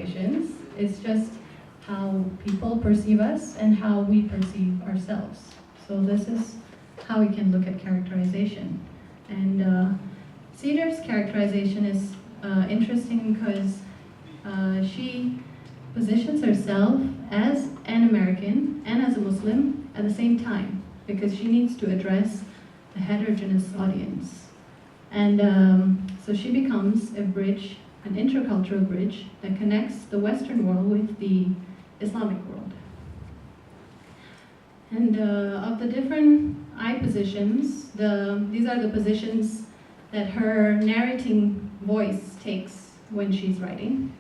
characterizations. It's just how people perceive us and how we perceive ourselves. So this is how we can look at characterization. And Cedar's characterization is interesting because she positions herself as an American and as a Muslim at the same time, because she needs to address a heterogeneous audience. And so she becomes a bridge, an intercultural bridge that connects the Western world with the Islamic world. And of the different I positions, these are the positions that her narrating voice takes when she's writing.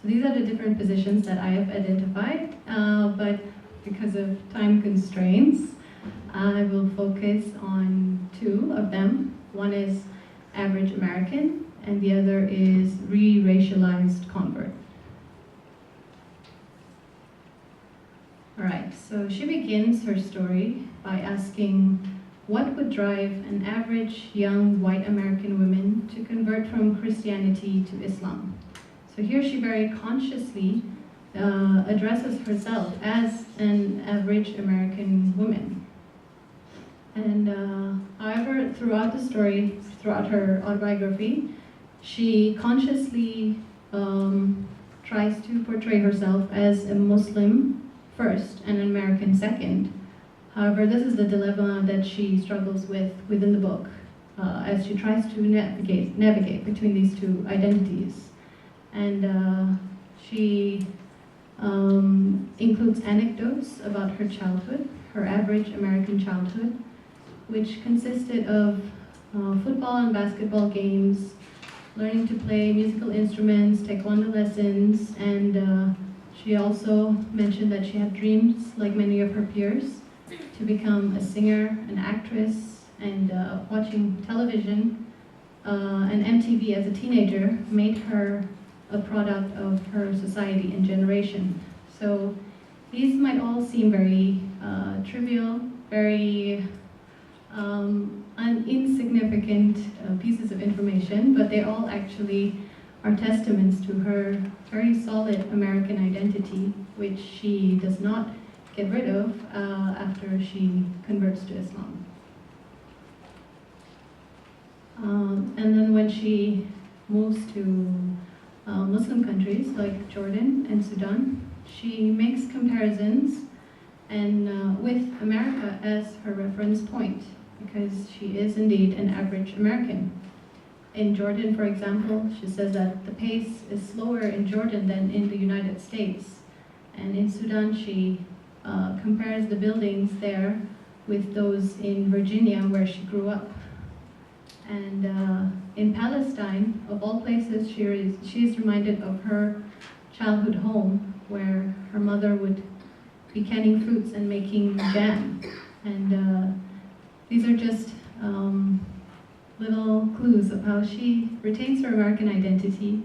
So these are the different positions that I have identified, but because of time constraints, I will focus on two of them. One is average American, and the other is re-racialized convert. All right, so she begins her story by asking, what would drive an average young white American woman to convert from Christianity to Islam? So here she very consciously addresses herself as an average American woman. And however, throughout the story, throughout her autobiography, she consciously tries to portray herself as a Muslim first and an American second. However, this is the dilemma that she struggles with within the book as she tries to navigate between these two identities. And she includes anecdotes about her childhood, her average American childhood, which consisted of football and basketball games, learning to play musical instruments, taekwondo lessons, and she also mentioned that she had dreams, like many of her peers, to become a singer, an actress, and watching television and MTV as a teenager made her a product of her society and generation. So these might all seem very trivial, very insignificant pieces of information, but they all actually are testaments to her very solid American identity, which she does not get rid of after she converts to Islam. And then when she moves to Muslim countries like Jordan and Sudan, she makes comparisons and with America as her reference point, because she is indeed an average American. In Jordan, for example, she says that the pace is slower in Jordan than in the United States. And in Sudan, she compares the buildings there with those in Virginia, where she grew up. And in Palestine, of all places, she is reminded of her childhood home, where her mother would be canning fruits and making jam. And these are just little clues of how she retains her American identity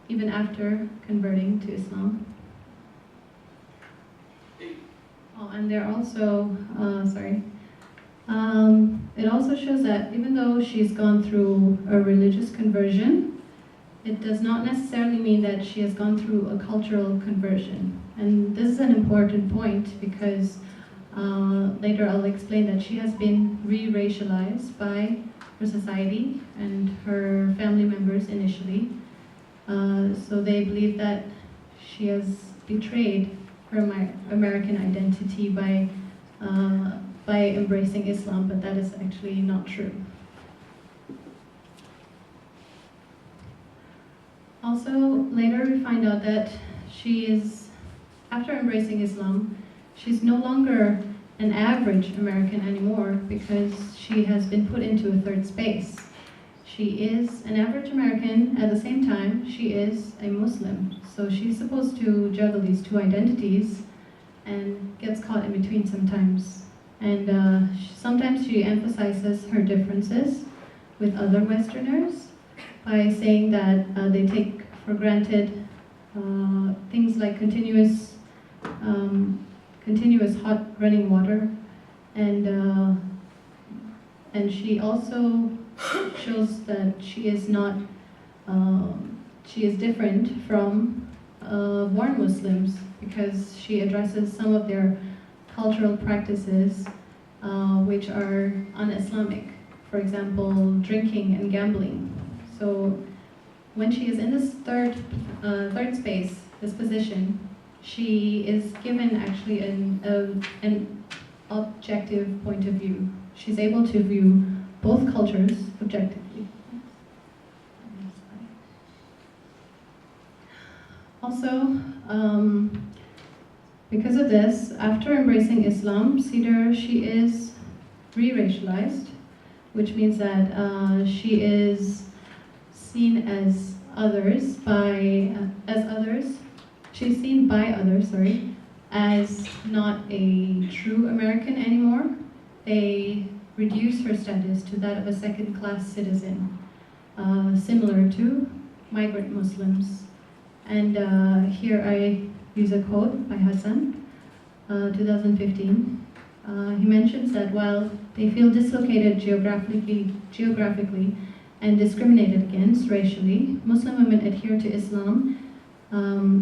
even after converting to Islam. Oh, and they're also, it also shows that even though she's gone through a religious conversion, it does not necessarily mean that she has gone through a cultural conversion. And this is an important point because later I'll explain that she has been re-racialized by her society and her family members initially. So they believe that she has betrayed her American identity by embracing Islam, but that is actually not true. Also, later we find out that she is, after embracing Islam, she's no longer an average American anymore because she has been put into a third space. She is an average American, at the same time she is a Muslim. So she's supposed to juggle these two identities and gets caught in between sometimes. And sometimes she emphasizes her differences with other Westerners by saying that they take for granted things like continuous hot running water, and she also shows that she is not she is different from born Muslims because she addresses some of their cultural practices which are un-Islamic. For example, drinking and gambling. So when she is in this third space, this position, she is given actually an objective point of view. She's able to view both cultures objectively. Also, because of this, after embracing Islam, Cedar, she is re-racialized, which means that she is seen as others she's seen by others, as not a true American anymore. They reduce her status to that of a second-class citizen, similar to migrant Muslims. And here I use a quote by Hassan, 2015. He mentions that while they feel dislocated geographically and discriminated against racially, Muslim women adhere to Islam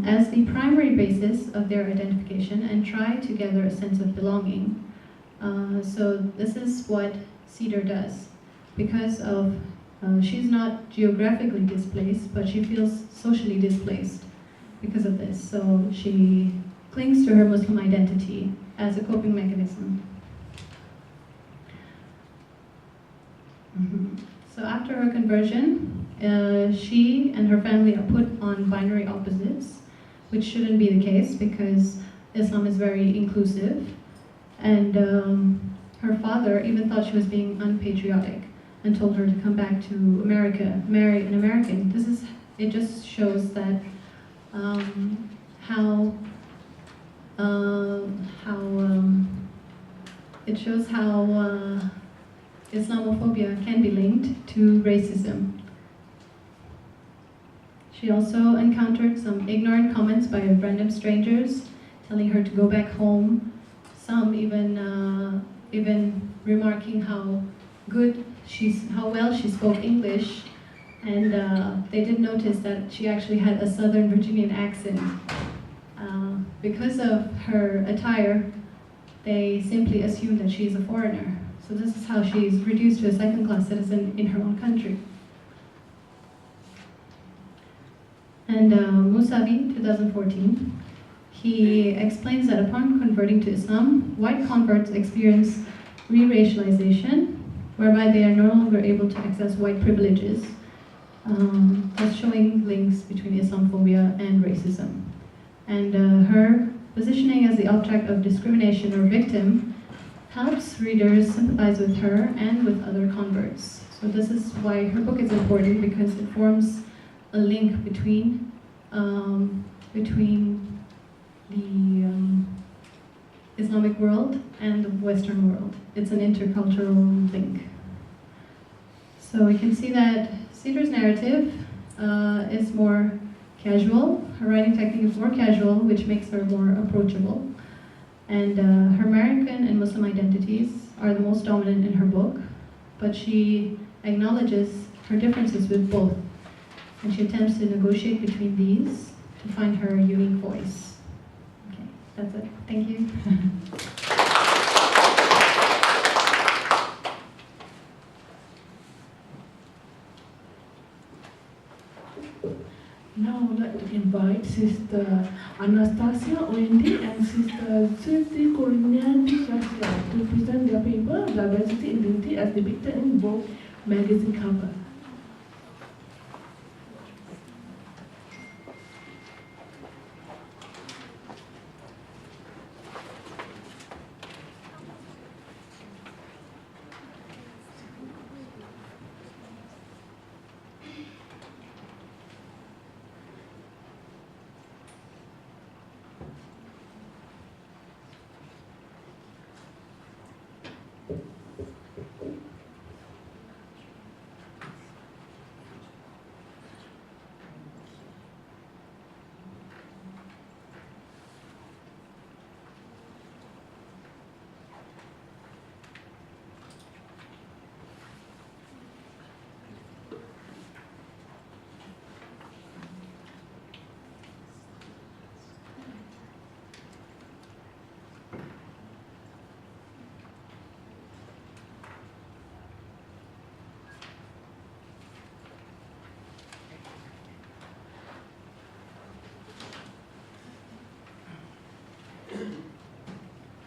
as the primary basis of their identification and try to gather a sense of belonging. So this is what Cedar does. Because of, she's not geographically displaced, but she feels socially displaced because of this. So she clings to her Muslim identity as a coping mechanism. So after her conversion, she and her family are put on binary opposites, which shouldn't be the case because Islam is very inclusive. And her father even thought she was being unpatriotic and told her to come back to America, marry an American. It just shows that it shows how Islamophobia can be linked to racism. She also encountered some ignorant comments by random strangers telling her to go back home. Some even remarking how well she spoke English, and they did notice that she actually had a Southern Virginian accent. Because of her attire, they simply assumed that she's a foreigner. So this is how she's reduced to a second-class citizen in her own country. And Musavi, 2014, he explains that upon converting to Islam, white converts experience re-racialization, whereby they are no longer able to access white privileges, thus showing links between Islamophobia and racism. And her positioning as the object of discrimination or victim helps readers sympathize with her and with other converts. So this is why her book is important, because it forms a link between the Islamic world and the Western world. It's an intercultural link. So we can see that Cedar's narrative is more casual. Her writing technique is more casual, which makes her more approachable. And her American and Muslim identities are the most dominant in her book, but she acknowledges her differences with both, and she attempts to negotiate between these to find her unique voice. Okay, that's it. Thank you. Now I would like to invite Sister Anastasia Wendy and Sister Siti Kuliyyah to present their paper, Diversity and Identity as depicted in both magazine cover.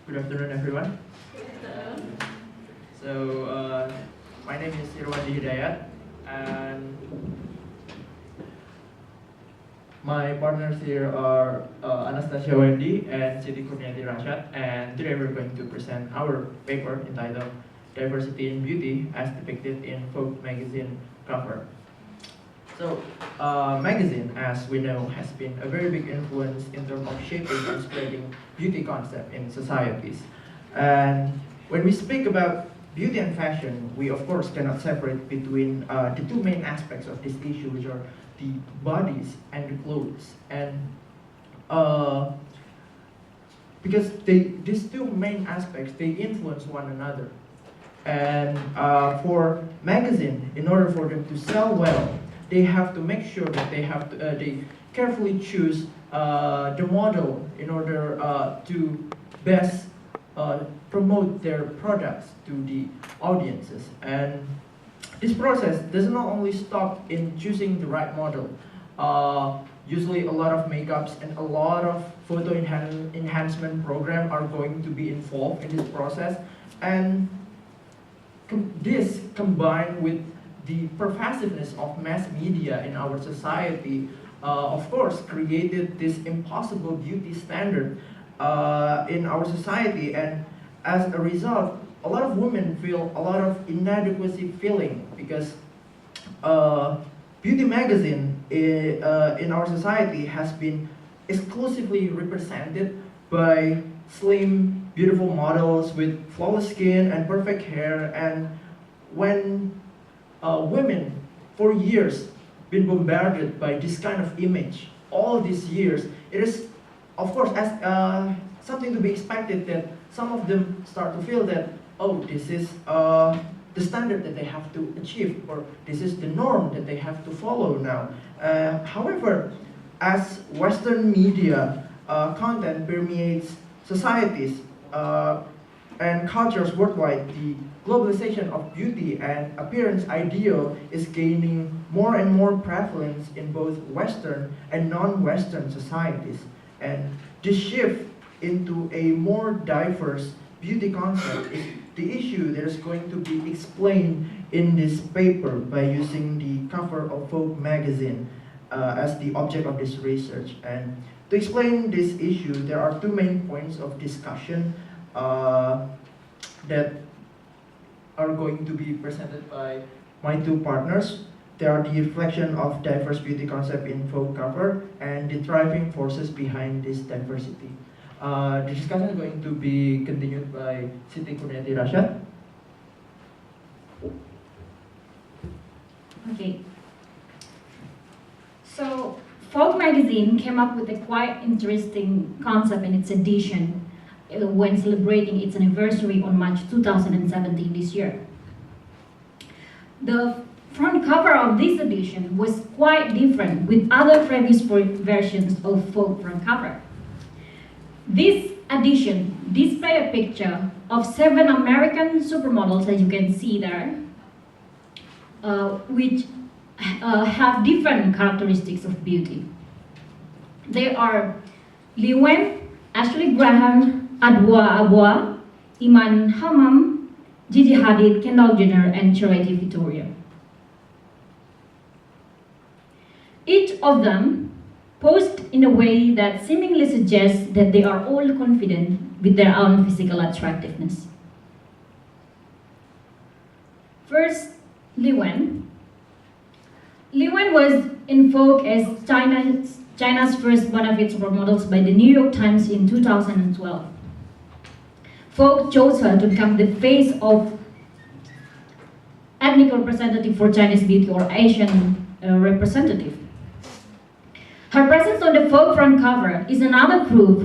Good afternoon, everyone. So, my name is Irwandi Hidayat, and my partners here are Anastasia Wendy and Siti Kurniati Rashad, and today we're going to present our paper entitled Diversity in Beauty as Depicted in Vogue magazine cover. So, magazine, as we know, has been a very big influence in terms of shaping and spreading beauty concept in societies. And when we speak about beauty and fashion, we of course cannot separate between the two main aspects of this issue, which are the bodies and the clothes. And because these two main aspects, they influence one another. And for magazine, in order for them to sell well, they have to make sure that they carefully choose the model in order to best promote their products to the audiences. And this process does not only stop in choosing the right model. Usually a lot of makeups and a lot of photo enhancement program are going to be involved in this process. And this combined with the pervasiveness of mass media in our society, of course, created this impossible beauty standard in our society. And as a result, a lot of women feel a lot of inadequacy feeling because beauty magazine in our society has been exclusively represented by slim, beautiful models with flawless skin and perfect hair. And when women for years been bombarded by this kind of image all these years, it is of course as something to be expected that some of them start to feel that, oh, this is the standard that they have to achieve, or this is the norm that they have to follow now. However, as Western media content permeates societies and cultures worldwide, the globalization of beauty and appearance ideal is gaining more and more prevalence in both Western and non-Western societies. And this shift into a more diverse beauty concept is the issue that is going to be explained in this paper by using the cover of Vogue magazine as the object of this research. And to explain this issue, there are two main points of discussion that are going to be presented by my two partners. They are the reflection of diverse beauty concept in Vogue cover and the driving forces behind this diversity. The discussion is going to be continued by Siti Kurniati Rashad. Okay. So, Vogue magazine came up with a quite interesting concept in its edition when celebrating its anniversary on March 2017 this year. The front cover of this edition was quite different with other previous versions of Vogue front cover. This edition displayed a picture of 7 American supermodels, as you can see there, which have different characteristics of beauty. They are M.Hum, Ashley Graham, M.Hum, M.Hum, Gigi Hadid, Kendall Jenner, and Charity Victoria. Each of them posed in a way that seemingly suggests that they are all confident with their own physical attractiveness. First, M.Hum. M.Hum was invoked as China's first bonafide supermodels by the New York Times in 2012. Vogue chose her to become the face of ethnic representative for Chinese beauty, or Asian representative. Her presence on the Vogue front cover is another proof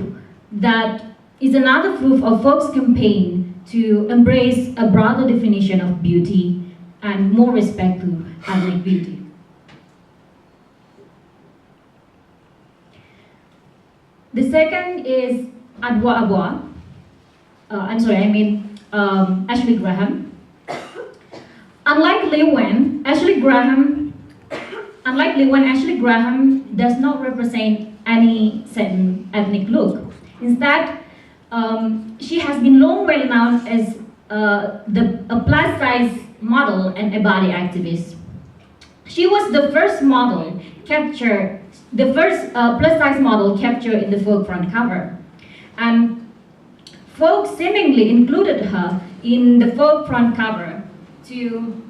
of Vogue's campaign to embrace a broader definition of beauty and more respect to ethnic beauty. The second is Ashley Graham. Unlike M.Hum, Ashley Graham does not represent any certain ethnic look. Instead, she has been long well known as a plus-size model and a body activist. She was the first model captured, the first plus-size model captured in the Vogue front cover. And Vogue seemingly included her in the Vogue front cover to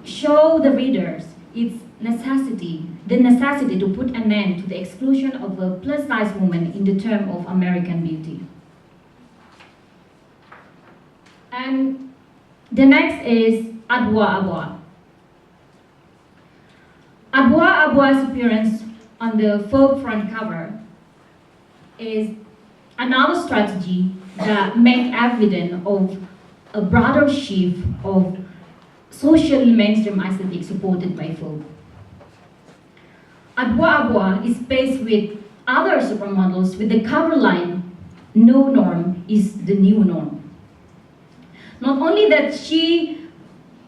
show the readers the necessity to put an end to the exclusion of a plus-size woman in the term of American beauty. And the next is Adwa Abwa. Adwa Abwa's appearance on the Vogue front cover is another strategy that makes evident of a broader shift of social mainstream aesthetic supported by Vogue. Adwa Abwa is paced with other supermodels with the cover line, "No norm is the new norm." Not only that she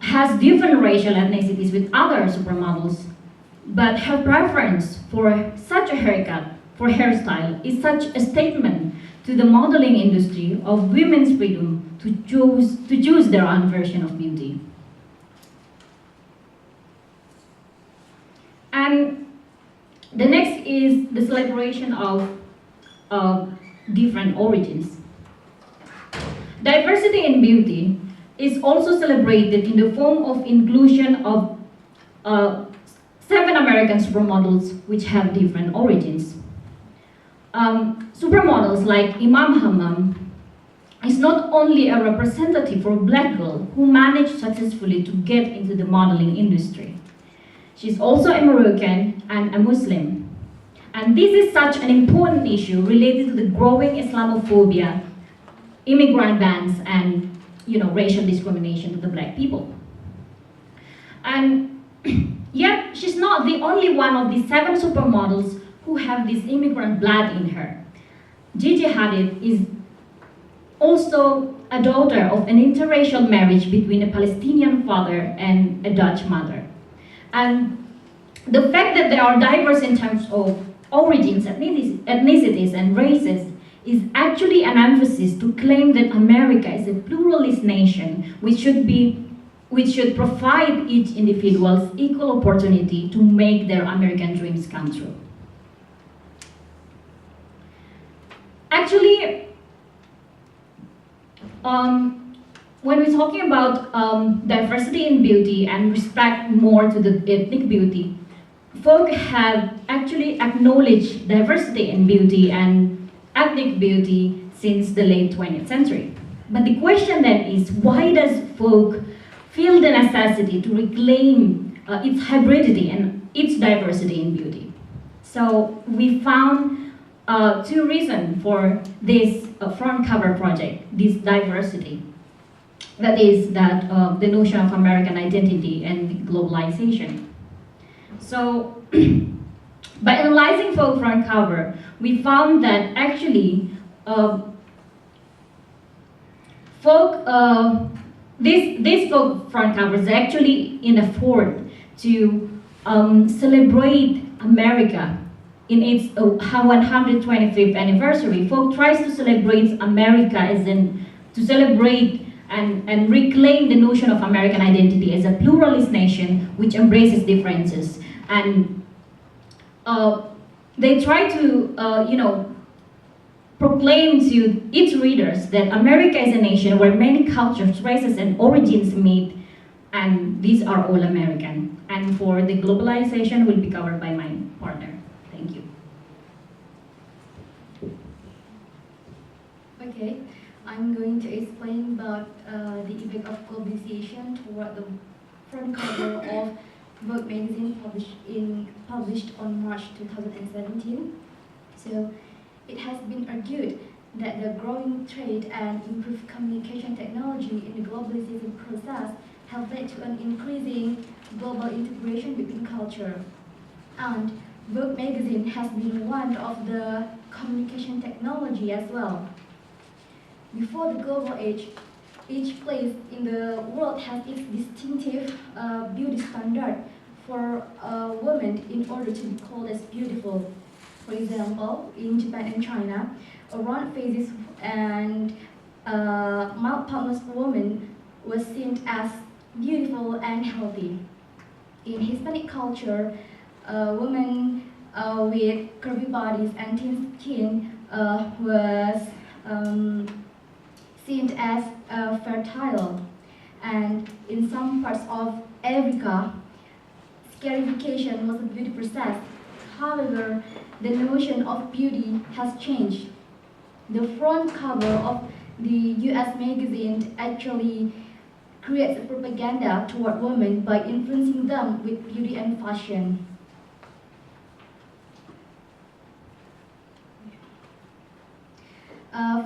has different racial ethnicities with other supermodels, but her preference for such a haircut, for hairstyle, is such a statement to the modeling industry of women's freedom to choose their own version of beauty. And the next is the celebration of different origins. Diversity in beauty is also celebrated in the form of inclusion of 7 American supermodels which have different origins. Supermodels like M.Hum is not only a representative for a black girl who managed successfully to get into the modeling industry. She's also a Moroccan and a Muslim. And this is such an important issue related to the growing Islamophobia, immigrant bans, and racial discrimination of the black people. And yet, she's not the only one of the 7 supermodels who have this immigrant blood in her. Gigi Hadid is also a daughter of an interracial marriage between a Palestinian father and a Dutch mother. And the fact that they are diverse in terms of origins, ethnicities, and races is actually an emphasis to claim that America is a pluralist nation which should provide each individual's equal opportunity to make their American dreams come true. Actually, when we're talking about diversity in beauty and respect more to the ethnic beauty, Vogue have actually acknowledged diversity in beauty and ethnic beauty since the late 20th century. But the question then is, why does Vogue feel the necessity to reclaim its hybridity and its diversity in beauty? So we found 2 reasons for this front cover project, this diversity. That is the notion of American identity and globalization. So by analyzing Vogue front cover, we found that actually this Vogue front cover is actually in an effort to celebrate America in its 125th anniversary. Vogue tries to celebrate America to celebrate and reclaim the notion of American identity as a pluralist nation which embraces differences. And they try to, proclaim to its readers that America is a nation where many cultures, races, and origins meet, and these are all American. And for the globalization will be covered by my partner. Thank you. Okay, I'm going to explain about the effect of globalization toward the front cover of Vogue magazine published on March 2017. So it has been argued that the growing trade and improved communication technology in the globalization process have led to an increasing global integration between culture. And Vogue magazine has been one of the communication technology as well. Before the global age, each place in the world has its distinctive beauty standard. for a woman in order to be called as beautiful. For example, in Japan and China, a round faces and mild-partner's woman was seen as beautiful and healthy. In Hispanic culture, women with curvy bodies and thin skin was seen as fertile. And in some parts of Africa, scarification was a beauty process. However, the notion of beauty has changed. The front cover of the US magazine actually creates a propaganda toward women by influencing them with beauty and fashion.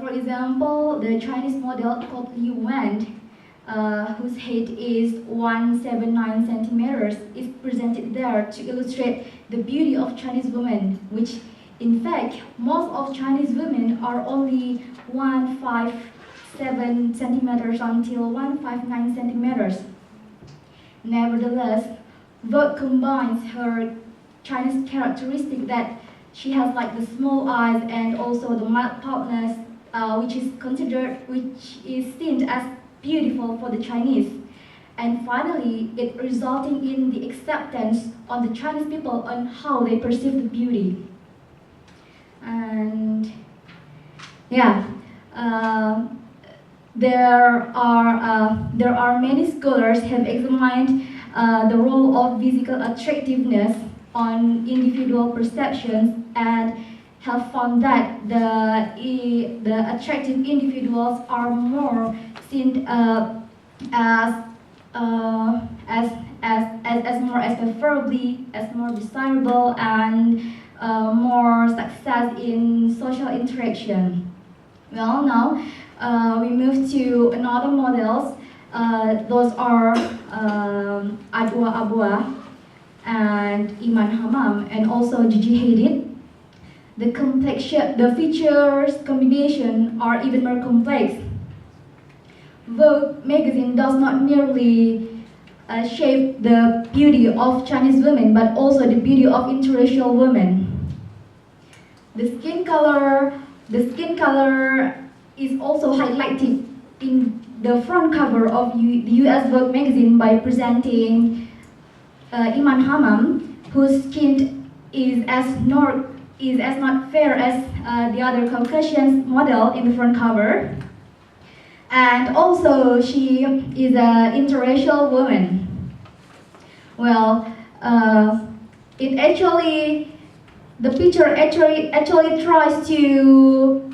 For example, the Chinese model called Liu Wen, whose height is 179 centimeters, is presented there to illustrate the beauty of Chinese women, which in fact, most of Chinese women are only 157 centimeters until 159 centimeters. Nevertheless, Vogue combines her Chinese characteristic that she has like the small eyes and also the mild partners, which is seen as beautiful for the Chinese. And finally, it resulting in the acceptance on the Chinese people on how they perceive the beauty. And yeah, there are many scholars have examined the role of physical attractiveness on individual perceptions and have found that the attractive individuals are more seen as preferably as more desirable and more success in social interaction. Well, now we move to another models. Those are Abdul and M.Hum and also Gigi Hadid. The features combination are even more complex. Vogue magazine does not merely shape the beauty of Chinese women, but also the beauty of interracial women. The skin color is also highlighted in the front cover of the US Vogue magazine by presenting M.Hum, whose skin is as not fair as the other Caucasian model in the front cover. And also, she is an interracial woman. Well, the picture actually tries to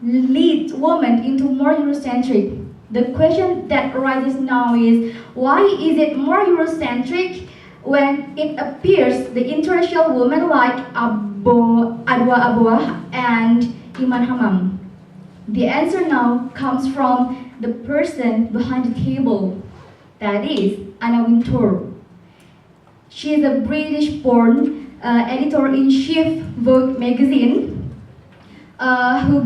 lead women into more Eurocentric. The question that arises now is, why is it more Eurocentric when it appears the interracial women like Abdul and M.Hum? The answer now comes from the person behind the table, that is Anna Wintour. She is a British-born editor-in-chief Vogue magazine who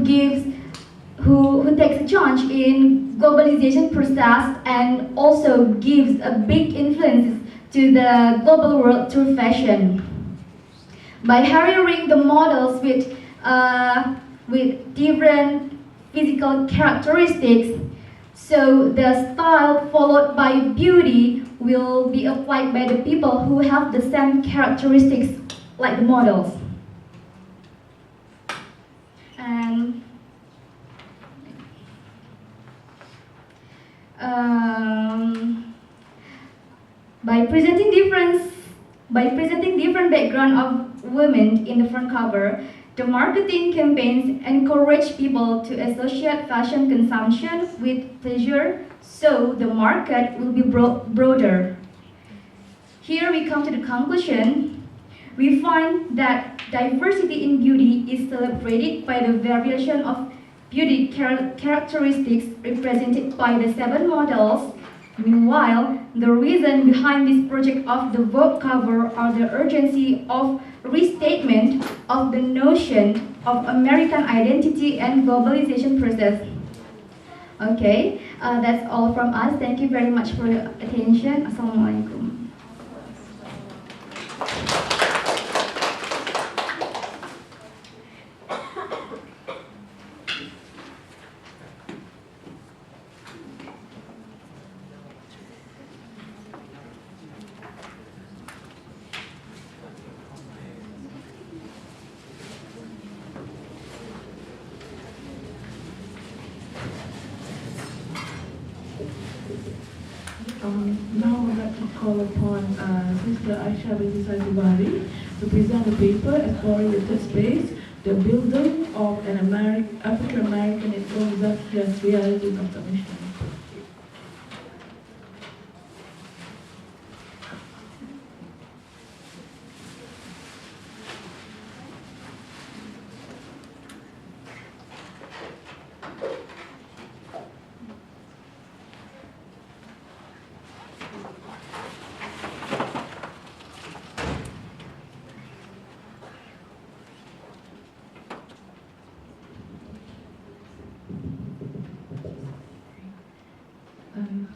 takes a charge in globalization process and also gives a big influence to the global world through fashion. By hiring the models with different physical characteristics, so the style followed by beauty will be applied by the people who have the same characteristics like the models. And by presenting different background of women in the front cover, the marketing campaigns encourage people to associate fashion consumption with pleasure, so the market will be broader. Here we come to the conclusion. We find that diversity in beauty is celebrated by the variation of beauty characteristics represented by the 7 models. Meanwhile, the reason behind this project of the Vogue cover are the urgency of restatement of the notion of American identity and globalization process. Okay, that's all from us. Thank you very much for your attention. Assalamualaikum. now I'd like to call upon Sister Aisha binti Tabari to present the paper exploring the third space, the building of an African American in Zakiyah's realities of the mission.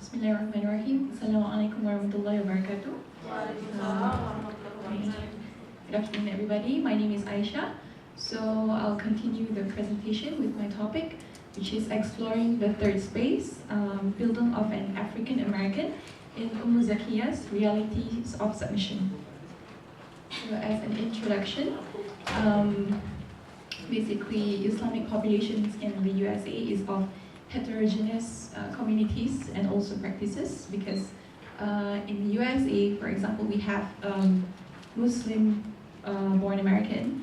Bismillahirrahmanirrahim. Assalamualaikum warahmatullahi wabarakatuh. Good afternoon, everybody. My name is Aisha. So I'll continue the presentation with my topic, which is exploring the third space, building of an African American in Zakiyah's realities of submission. So as an introduction, basically Islamic populations in the USA is of heterogeneous communities and also practices, because in the USA, for example, we have Muslim born American,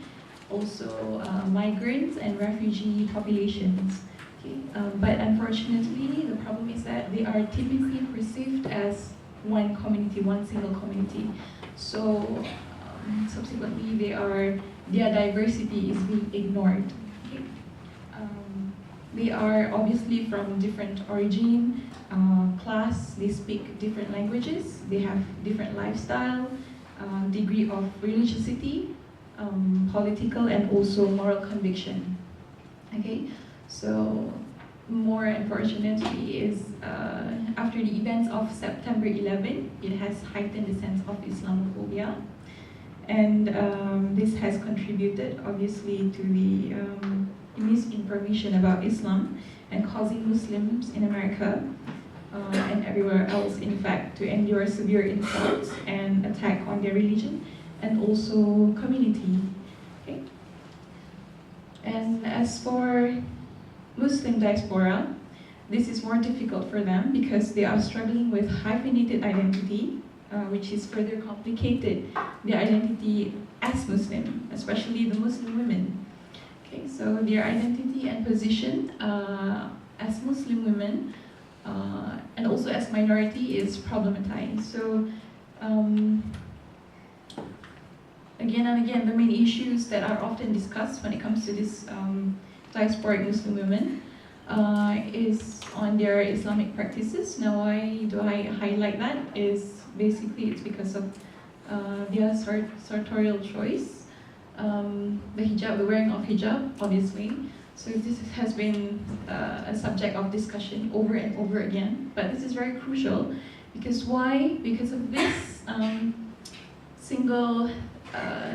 also migrants and refugee populations. Okay? But unfortunately, the problem is that they are typically perceived as one community, one single community. So subsequently, their diversity is being ignored. Okay? They are obviously from different origin, class, they speak different languages, they have different lifestyle, degree of religiosity, political and also moral conviction. Okay, so more unfortunately is after the events of September 11, it has heightened the sense of Islamophobia, and this has contributed obviously to the misinformation about Islam and causing Muslims in America and everywhere else, in fact, to endure severe insults and attack on their religion and also community. Okay? And as for Muslim diaspora, this is more difficult for them because they are struggling with hyphenated identity, which is further complicated their identity as Muslim, especially the Muslim women. Okay, so their identity and position as Muslim women and also as minority is problematized. So again and again, the main issues that are often discussed when it comes to this diasporic Muslim women is on their Islamic practices. Now, why do I highlight that? Is basically it's because of their sartorial choice. The hijab, the wearing of hijab, obviously. So this has been a subject of discussion over and over again. But this is very crucial because why? Because of this single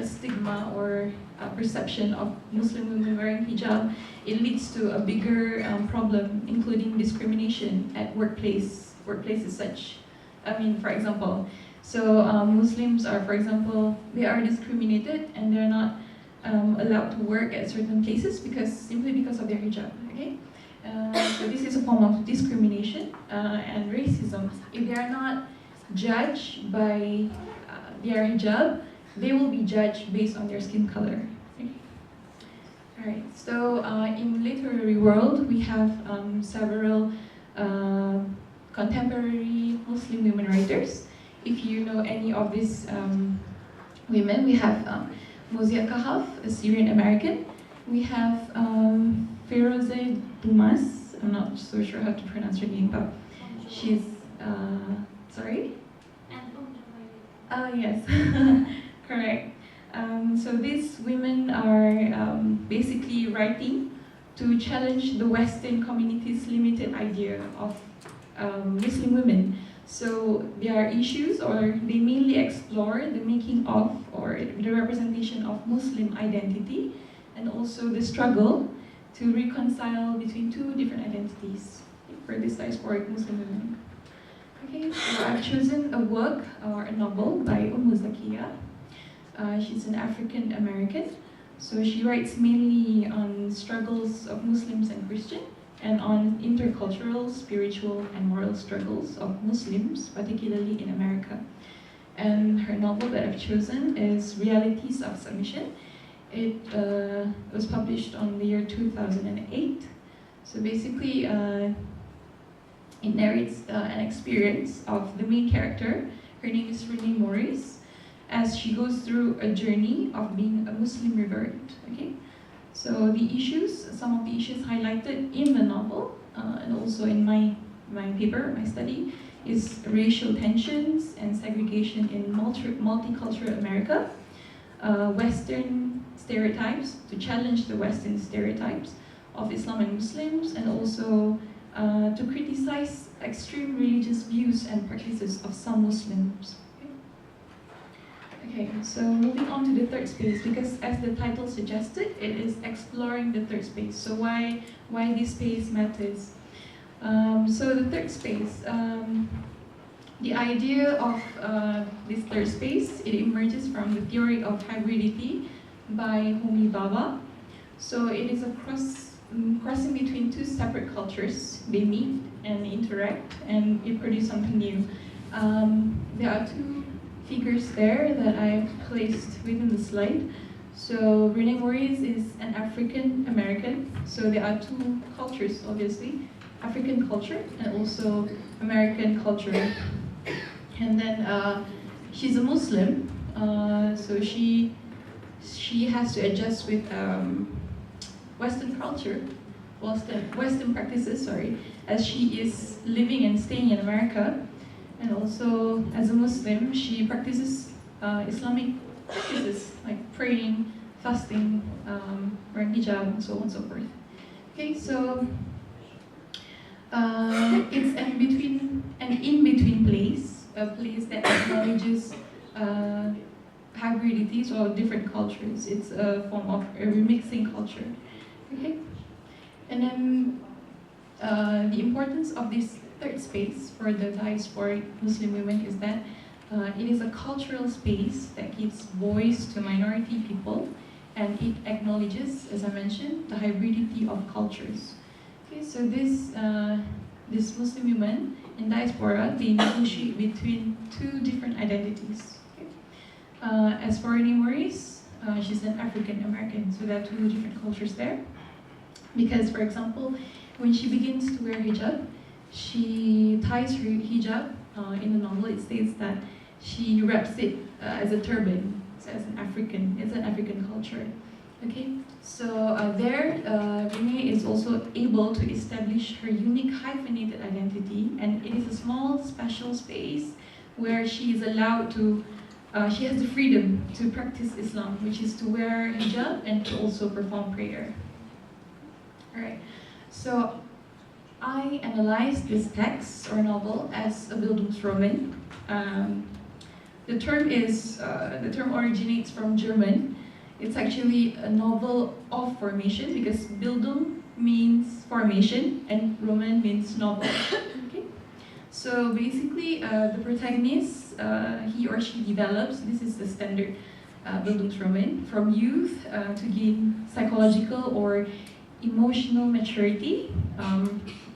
stigma or perception of Muslim women wearing hijab, it leads to a bigger problem, including discrimination at workplaces such. I mean, for example. So Muslims are, for example, they are discriminated and they're not allowed to work at certain places simply because of their hijab. Okay, so this is a form of discrimination and racism. If they are not judged by their hijab, they will be judged based on their skin color. Okay. All right. So in literary world, we have several contemporary Muslim women writers. If you know any of these women, we have Muzia Kahaf, a Syrian American. We have Feroze Dumas. I'm not so sure how to pronounce her name, but she's sorry. Yes, correct. So these women are basically writing to challenge the Western community's limited idea of Muslim women. So their issues, or they mainly explore the making of or the representation of Muslim identity, and also the struggle to reconcile between two different identities for this diasporic Muslim women. Okay, so I've chosen a work or a novel by Zakiyah. She's an African American, so she writes mainly on struggles of Muslims and Christians, and on intercultural, spiritual, and moral struggles of Muslims, particularly in America. And her novel that I've chosen is Realities of Submission. It was published on the year 2008. So basically, it narrates an experience of the main character. Her name is Renee Morris, as she goes through a journey of being a Muslim revert. Okay, so some of the issues highlighted in the novel and also in my paper, my study, is racial tensions and segregation in multicultural America, Western stereotypes, to challenge the Western stereotypes of Islam and Muslims, and also to criticize extreme religious views and practices of some Muslims. Okay, so moving on to the third space, because as the title suggested, it is exploring the third space. So why this space matters? So the third space, the idea of this third space, it emerges from the theory of hybridity by Baba. So it is a crossing between two separate cultures. They meet and interact, and it produces something new. There are two figures there that I placed within the slide. So Renee Morris is an African American. So there are two cultures, obviously, African culture and also American culture. And then she's a Muslim, so she has to adjust with Western culture, Western practices, sorry, as she is living and staying in America. And also, as a Muslim, she practices Islamic practices like praying, fasting, wearing hijab, and so on and so forth. Okay, so it's an in-between place, a place that acknowledges hybridities or different cultures. It's a form of a remixing culture. Okay, and then the importance of this third space for the diasporic Muslim women is that it is a cultural space that gives voice to minority people, and it acknowledges, as I mentioned, the hybridity of cultures. Okay, so this Muslim women in diaspora, they negotiate between two different identities. Okay? As for Renee Morris, she's an African American, so there are two different cultures there. Because, for example, when she begins to wear hijab, she ties her hijab. In the novel, it states that she wraps it as a turban, so as an African. It's an African culture. Okay, so Renee is also able to establish her unique hyphenated identity, and it is a small, special space where she is allowed to. She has the freedom to practice Islam, which is to wear hijab and to also perform prayer. Alright, so I analyzed this text or novel as a Bildungsroman. The term originates from German. It's actually a novel of formation, because Bildung means formation and Roman means novel. Okay? So basically, the protagonist, he or she develops, this is the standard Bildungsroman, from youth to gain psychological or emotional maturity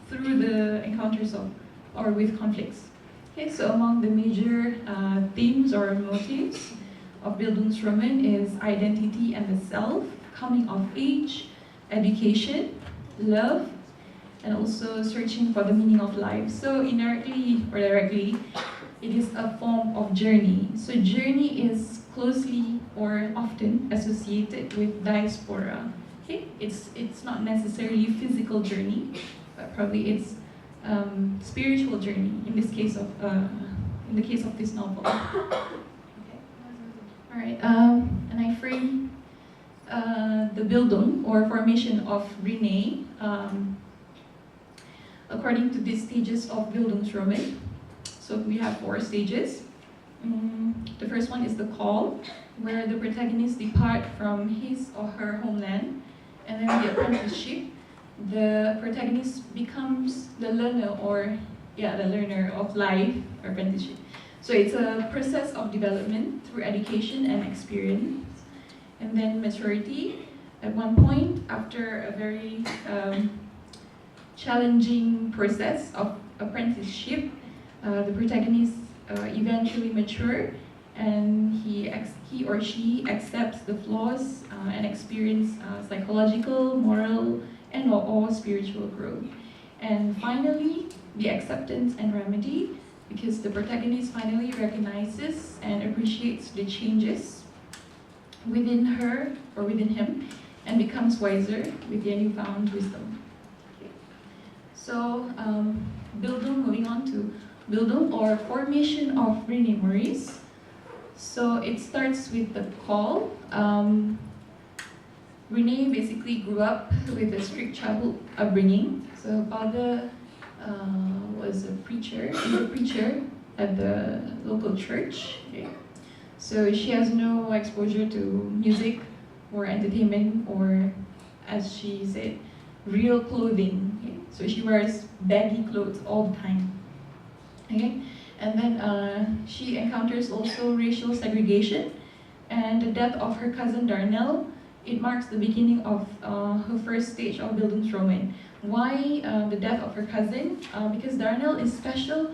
through the encounters of or with conflicts. Okay, so among the major themes or motives of Bildungsroman is identity and the self, coming of age, education, love, and also searching for the meaning of life. So indirectly or directly, it is a form of journey. So journey is closely or often associated with diaspora. Okay, it's not necessarily all journey, but probably it's spiritual journey in this case of in the case of this novel. Okay. All right, and I frame the Bildung or formation of Renee according to these stages of Bildungsroman. So we have 4 stages. The first one is the call, where the protagonists depart from his or her homeland, and then the apprenticeship. The protagonist becomes the learner of life or apprenticeship. So it's a process of development through education and experience. And then maturity, at one point, after a very challenging process of apprenticeship, the protagonist eventually mature, and he or she accepts the flaws and experience psychological, moral, and or spiritual growth. And finally, the acceptance and remedy, because the protagonist finally recognizes and appreciates the changes within her or within him, and becomes wiser with their newfound wisdom. Okay. So, Bildung, moving on to Bildung, or formation of brain memories. So it starts with the call. Renee basically grew up with a strict childhood upbringing. So her father was a preacher, at the local church. Okay. So she has no exposure to music or entertainment, or, as she said, real clothing. Okay. So she wears baggy clothes all the time. Okay. And then she encounters also racial segregation, and the death of her cousin Darnell. It marks the beginning of her first stage of Bildungsroman. Why the death of her cousin? Because Darnell is special,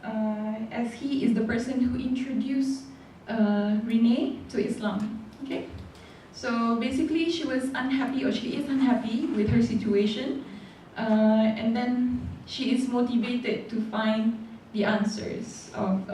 as he is the person who introduced Renee to Islam. Okay, so basically she was unhappy, or she is unhappy with her situation, and then she is motivated to find the answers of,